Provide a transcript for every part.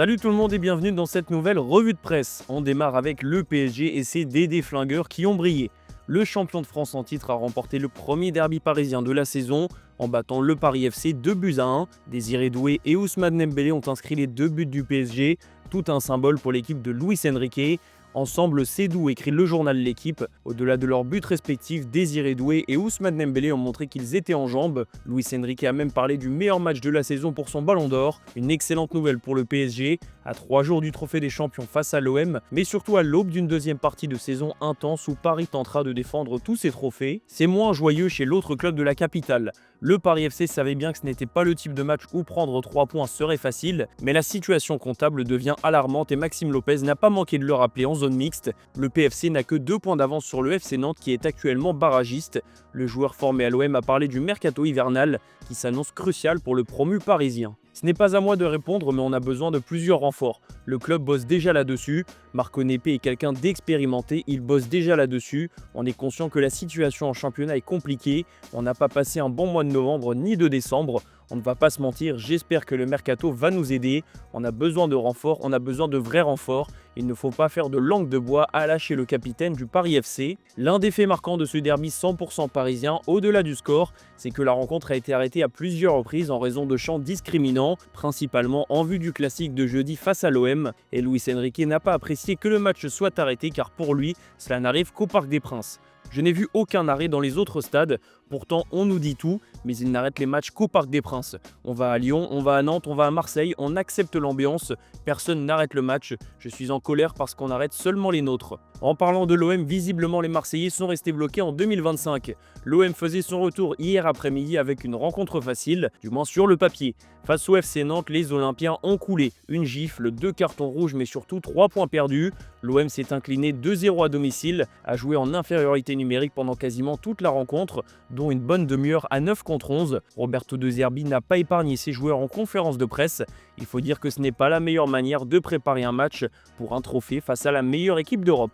Salut tout le monde et bienvenue dans cette nouvelle revue de presse. On démarre avec le PSG et ses Dédé flingueurs qui ont brillé. Le champion de France en titre a remporté le premier derby parisien de la saison en battant le Paris FC 2-1. Désiré Doué et Ousmane Dembélé ont inscrit les 2 buts du PSG, tout un symbole pour l'équipe de Luis Enrique. Ensemble, c'est doux, écrit le journal L'Équipe. Au-delà de leurs buts respectifs, Désiré Doué et Ousmane Dembélé ont montré qu'ils étaient en jambes. Luis Enrique a même parlé du meilleur match de la saison pour son ballon d'or. Une excellente nouvelle pour le PSG, à 3 jours du trophée des champions face à l'OM, mais surtout à l'aube d'une deuxième partie de saison intense où Paris tentera de défendre tous ses trophées. C'est moins joyeux chez l'autre club de la capitale. Le Paris FC savait bien que ce n'était pas le type de match où prendre 3 points serait facile, mais la situation comptable devient alarmante et Maxime Lopez n'a pas manqué de le rappeler en zone mixte. Le PFC n'a que 2 points d'avance sur le FC Nantes qui est actuellement barragiste. Le joueur formé à l'OM a parlé du mercato hivernal qui s'annonce crucial pour le promu parisien. Ce n'est pas à moi de répondre, mais on a besoin de plusieurs renforts. Le club bosse déjà là-dessus. Marco Nepe est quelqu'un d'expérimenté, il bosse déjà là-dessus. On est conscient que la situation en championnat est compliquée. On n'a pas passé un bon mois de novembre ni de décembre. On ne va pas se mentir, j'espère que le mercato va nous aider. On a besoin de renforts, on a besoin de vrais renforts. Il ne faut pas faire de langue de bois à lâcher le capitaine du Paris FC. L'un des faits marquants de ce derby 100% parisien, au-delà du score, c'est que la rencontre a été arrêtée à plusieurs reprises en raison de chants discriminants, principalement en vue du classique de jeudi face à l'OM. Et Luis Enrique n'a pas apprécié que le match soit arrêté car pour lui, cela n'arrive qu'au Parc des Princes. Je n'ai vu aucun arrêt dans les autres stades, pourtant on nous dit tout, mais il n'arrête les matchs qu'au Parc des Princes. On va à Lyon, on va à Nantes, on va à Marseille, on accepte l'ambiance, personne n'arrête le match. Je suis en colère parce qu'on arrête seulement les nôtres. En parlant de l'OM, visiblement les Marseillais sont restés bloqués en 2025. L'OM faisait son retour hier après-midi avec une rencontre facile, du moins sur le papier. Face au FC Nantes, les Olympiens ont coulé. Une gifle, 2 cartons rouges mais surtout 3 points perdus. L'OM s'est incliné 2-0 à domicile, a joué en infériorité numérique pendant quasiment toute la rencontre, dont une bonne demi-heure à 9 contre 11. Roberto De Zerbi n'a pas épargné ses joueurs en conférence de presse. Il faut dire que ce n'est pas la meilleure manière de préparer un match pour un trophée face à la meilleure équipe d'Europe.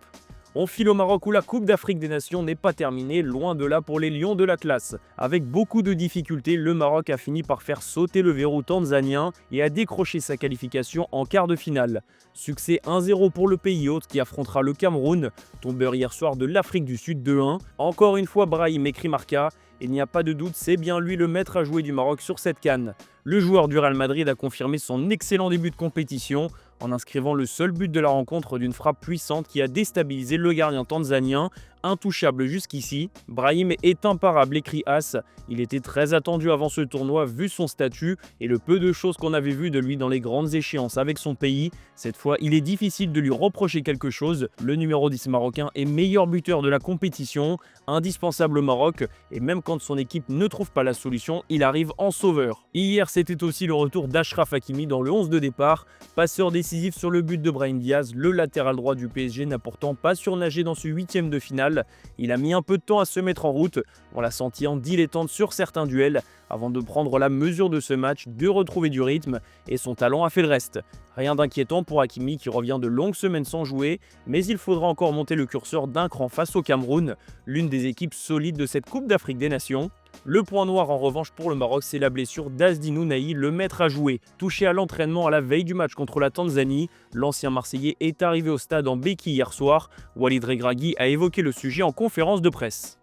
On file au Maroc où la Coupe d'Afrique des Nations n'est pas terminée, loin de là pour les Lions de l'Atlas. Avec beaucoup de difficultés, le Maroc a fini par faire sauter le verrou tanzanien et a décroché sa qualification en quart de finale. Succès 1-0 pour le pays hôte qui affrontera le Cameroun, tombeur hier soir de l'Afrique du Sud 2-1. Encore une fois, Brahim écrit marqua. Il n'y a pas de doute, c'est bien lui le maître à jouer du Maroc sur cette CAN. Le joueur du Real Madrid a confirmé son excellent début de compétition en inscrivant le seul but de la rencontre d'une frappe puissante qui a déstabilisé le gardien tanzanien, intouchable jusqu'ici. Brahim est imparable, écrit As. Il était très attendu avant ce tournoi vu son statut et le peu de choses qu'on avait vu de lui dans les grandes échéances avec son pays. Cette fois, il est difficile de lui reprocher quelque chose. Le numéro 10 marocain est meilleur buteur de la compétition, indispensable au Maroc, et même quand son équipe ne trouve pas la solution, il arrive en sauveur. Hier, c'était aussi le retour d'Achraf Hakimi dans le 11 de départ. Passeur décisif sur le but de Brahim Diaz, le latéral droit du PSG n'a pourtant pas surnagé dans ce 8e de finale. Il a mis un peu de temps à se mettre en route, on l'a senti en dilettante sur certains duels, avant de prendre la mesure de ce match, de retrouver du rythme, et son talent a fait le reste. Rien d'inquiétant pour Hakimi qui revient de longues semaines sans jouer, mais il faudra encore monter le curseur d'un cran face au Cameroun, l'une des équipes solides de cette Coupe d'Afrique des Nations. Le point noir en revanche pour le Maroc, c'est la blessure d'Azdine Ounahi, le maître à jouer. Touché à l'entraînement à la veille du match contre la Tanzanie, l'ancien Marseillais est arrivé au stade en béquille hier soir. Walid Regragui a évoqué le sujet en conférence de presse.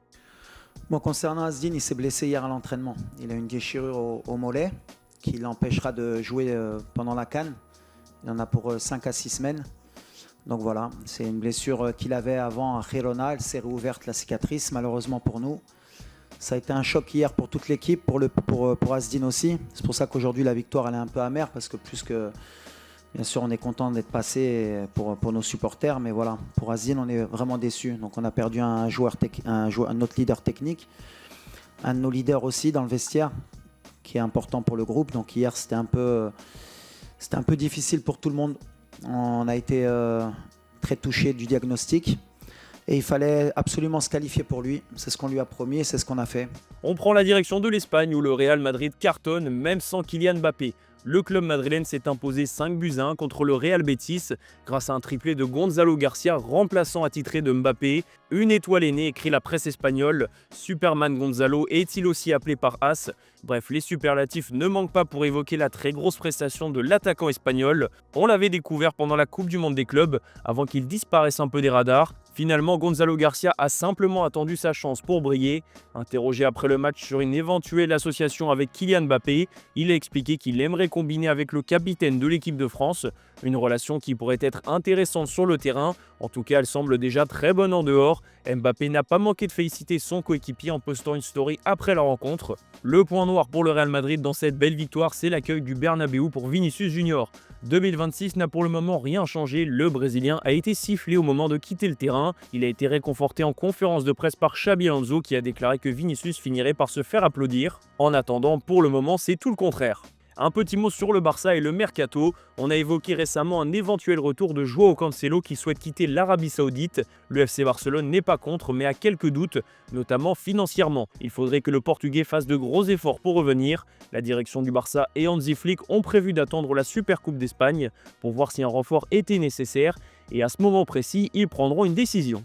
Bon, concernant Azdine, il s'est blessé hier à l'entraînement. Il a une déchirure au mollet qui l'empêchera de jouer pendant la CAN. Il en a pour 5 à 6 semaines. Donc voilà, c'est une blessure qu'il avait avant à Girona. Elle s'est réouverte, la cicatrice, malheureusement pour nous. Ça a été un choc hier pour toute l'équipe, pour Azdine aussi. C'est pour ça qu'aujourd'hui la victoire elle est un peu amère parce que plus que bien sûr on est content d'être passé pour nos supporters, mais voilà, pour Azdine on est vraiment déçus. Donc on a perdu un autre leader technique, un de nos leaders aussi dans le vestiaire qui est important pour le groupe. Donc hier c'était un peu difficile pour tout le monde. On a été très touché du diagnostic. Et il fallait absolument se qualifier pour lui. C'est ce qu'on lui a promis et c'est ce qu'on a fait. On prend la direction de l'Espagne où le Real Madrid cartonne même sans Kylian Mbappé. Le club madrilène s'est imposé 5-1 contre le Real Betis grâce à un triplé de Gonzalo Garcia, remplaçant attitré de Mbappé. Une étoile est née, écrit la presse espagnole. Superman Gonzalo est-il aussi appelé par As? Bref, les superlatifs ne manquent pas pour évoquer la très grosse prestation de l'attaquant espagnol. On l'avait découvert pendant la Coupe du Monde des clubs, avant qu'il disparaisse un peu des radars. Finalement, Gonzalo Garcia a simplement attendu sa chance pour briller. Interrogé après le match sur une éventuelle association avec Kylian Mbappé, il a expliqué qu'il aimerait combiner avec le capitaine de l'équipe de France, une relation qui pourrait être intéressante sur le terrain. En tout cas, elle semble déjà très bonne en dehors. Mbappé n'a pas manqué de féliciter son coéquipier en postant une story après la rencontre. Le point noir pour le Real Madrid dans cette belle victoire, c'est l'accueil du Bernabéu pour Vinicius Junior. 2026 n'a pour le moment rien changé, le Brésilien a été sifflé au moment de quitter le terrain. Il a été réconforté en conférence de presse par Xabi Alonso qui a déclaré que Vinicius finirait par se faire applaudir. En attendant, pour le moment, c'est tout le contraire. Un petit mot sur le Barça et le Mercato. On a évoqué récemment un éventuel retour de Joao Cancelo qui souhaite quitter l'Arabie Saoudite. Le FC Barcelone n'est pas contre mais a quelques doutes, notamment financièrement. Il faudrait que le Portugais fasse de gros efforts pour revenir. La direction du Barça et Hansi Flick ont prévu d'attendre la Supercoupe d'Espagne pour voir si un renfort était nécessaire. Et à ce moment précis, ils prendront une décision.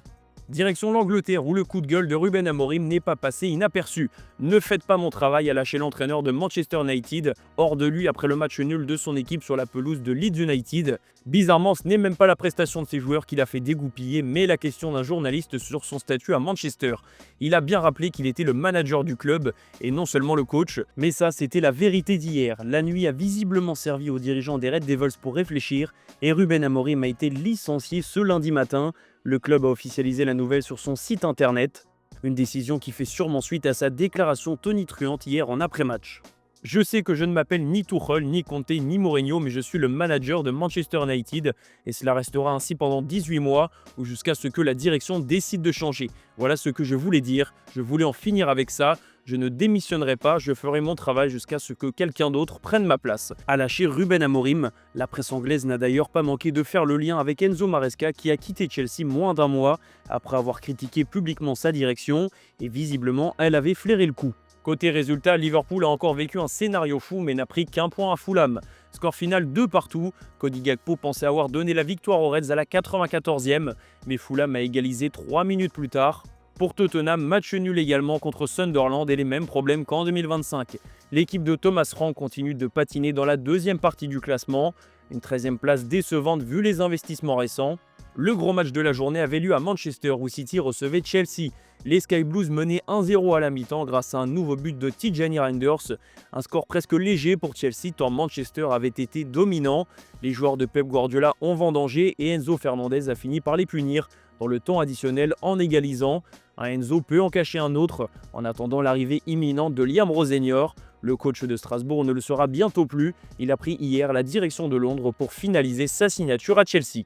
Direction l'Angleterre où le coup de gueule de Ruben Amorim n'est pas passé inaperçu. Ne faites pas mon travail, a lâché l'entraîneur de Manchester United, hors de lui après le match nul de son équipe sur la pelouse de Leeds United. Bizarrement, ce n'est même pas la prestation de ses joueurs qui l'a fait dégoupiller, mais la question d'un journaliste sur son statut à Manchester. Il a bien rappelé qu'il était le manager du club et non seulement le coach, mais ça c'était la vérité d'hier. La nuit a visiblement servi aux dirigeants des Red Devils pour réfléchir et Ruben Amorim a été licencié ce lundi matin. Le club a officialisé la nouvelle sur son site internet. Une décision qui fait sûrement suite à sa déclaration tonitruante hier en après-match. Je sais que je ne m'appelle ni Tuchel, ni Conte, ni Mourinho, mais je suis le manager de Manchester United et cela restera ainsi pendant 18 mois ou jusqu'à ce que la direction décide de changer. Voilà ce que je voulais dire, je voulais en finir avec ça. Je ne démissionnerai pas, je ferai mon travail jusqu'à ce que quelqu'un d'autre prenne ma place. A lâché Ruben Amorim. La presse anglaise n'a d'ailleurs pas manqué de faire le lien avec Enzo Maresca qui a quitté Chelsea moins d'un mois après avoir critiqué publiquement sa direction et visiblement elle avait flairé le coup. Côté résultat, Liverpool a encore vécu un scénario fou mais n'a pris qu'un point à Fulham. Score final 2 partout. Cody Gakpo pensait avoir donné la victoire aux Reds à la 94e, mais Fulham a égalisé 3 minutes plus tard. Pour Tottenham, match nul également contre Sunderland et les mêmes problèmes qu'en 2025. L'équipe de Thomas Frank continue de patiner dans la deuxième partie du classement. Une 13e place décevante vu les investissements récents. Le gros match de la journée avait lieu à Manchester où City recevait Chelsea. Les Sky Blues menaient 1-0 à la mi-temps grâce à un nouveau but de Tijani Reinders. Un score presque léger pour Chelsea tant Manchester avait été dominant. Les joueurs de Pep Guardiola ont vendangé et Enzo Fernandez a fini par les punir dans le temps additionnel en égalisant. Un Enzo peut en cacher un autre en attendant l'arrivée imminente de Liam Rosenior. Le coach de Strasbourg ne le sera bientôt plus. Il a pris hier la direction de Londres pour finaliser sa signature à Chelsea.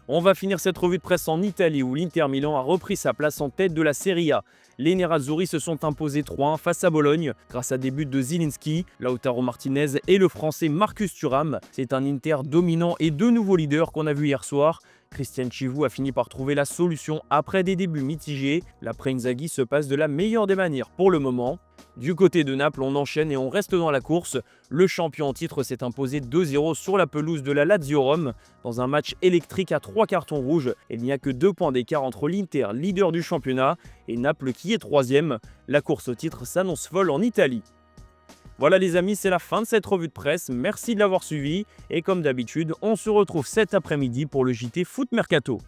On va finir cette revue de presse en Italie où l'Inter Milan a repris sa place en tête de la Serie A. Les Nerazzurri se sont imposés 3-1 face à Bologne grâce à des buts de Zielinski, Lautaro Martinez et le français Marcus Thuram. C'est un Inter dominant et deux nouveaux leaders qu'on a vu hier soir. Christian Chivou a fini par trouver la solution après des débuts mitigés. L'après Inzaghi se passe de la meilleure des manières pour le moment. Du côté de Naples, on enchaîne et on reste dans la course. Le champion en titre s'est imposé 2-0 sur la pelouse de la Lazio Rome dans un match électrique à 3 cartons rouges. Il n'y a que 2 points d'écart entre l'Inter, leader du championnat, et Naples qui est 3e. La course au titre s'annonce folle en Italie. Voilà les amis, c'est la fin de cette revue de presse. Merci de l'avoir suivi et comme d'habitude, on se retrouve cet après-midi pour le JT Foot Mercato.